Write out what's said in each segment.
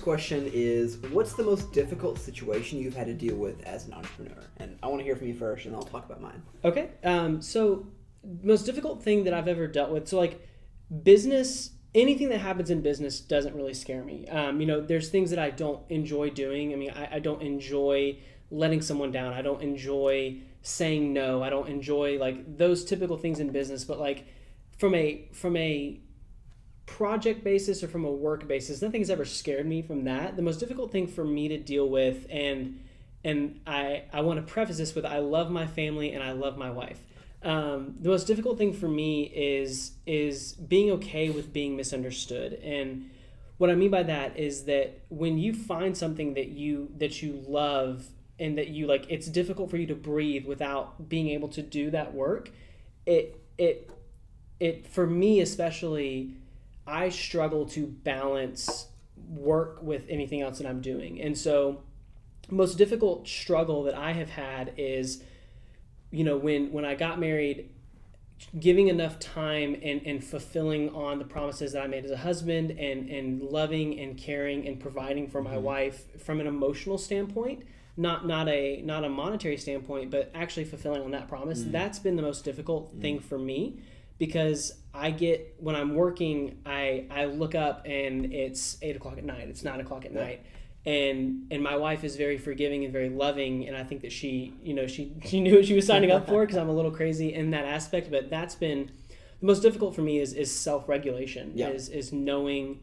Question is, what's the most difficult situation you've had to deal with as an entrepreneur? And I want to hear from you first, and I'll talk about mine. Okay. So most difficult thing that I've ever dealt with. So like business, anything that happens in business doesn't really scare me. There's things that I don't enjoy doing. I mean, I don't enjoy letting someone down. I don't enjoy saying no. I don't enjoy like those typical things in business. But like from a project basis or from a work basis, nothing's ever scared me from that. The most difficult thing for me to deal with, and I want to preface this with, I love my family and I love my wife. The most difficult thing for me is being okay with being misunderstood. And what I mean by that is that when you find something that you love and that you like, it's difficult for you to breathe without being able to do that work. It for me especially, I struggle to balance work with anything else that I'm doing. And so most difficult struggle that I have had is, when I got married, giving enough time and fulfilling on the promises that I made as a husband and loving and caring and providing for my wife from an emotional standpoint, not a monetary standpoint, but actually fulfilling on that promise. That's been the most difficult thing for me. Because when I'm working, I look up and it's 8 o'clock at night. It's 9 o'clock at night. And my wife is very forgiving and very loving. And I think that she knew what she was signing up for, because I'm a little crazy in that aspect. But that's been the most difficult for me is self-regulation, is knowing,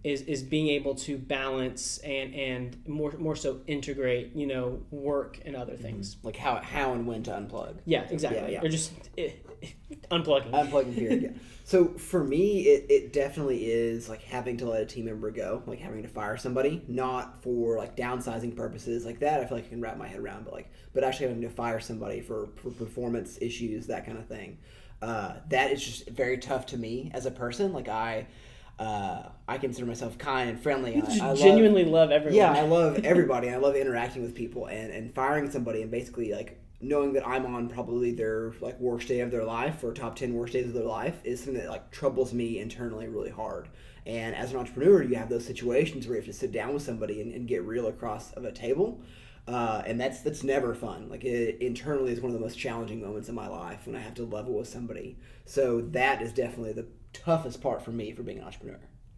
is being able to balance and more so integrate, work and other things. Like how and when to unplug. Yeah, exactly. Or just unplugging. Unplugging period, yeah. So for me, it definitely is like having to let a team member go, like having to fire somebody, not for like downsizing purposes like that. I feel like I can wrap my head around, but actually having to fire somebody for performance issues, that kind of thing. That is just very tough to me as a person. Like I consider myself kind and friendly. You genuinely love everyone. Yeah, I love everybody. And I love interacting with people, and firing somebody and basically like knowing that I'm on probably their like worst day of their life or top 10 worst days of their life is something that like troubles me internally really hard. And as an entrepreneur, you have those situations where you have to sit down with somebody and get real across of a table. And that's never fun. Like it internally is one of the most challenging moments in my life when I have to level with somebody. So that is definitely the toughest part for me for being an entrepreneur.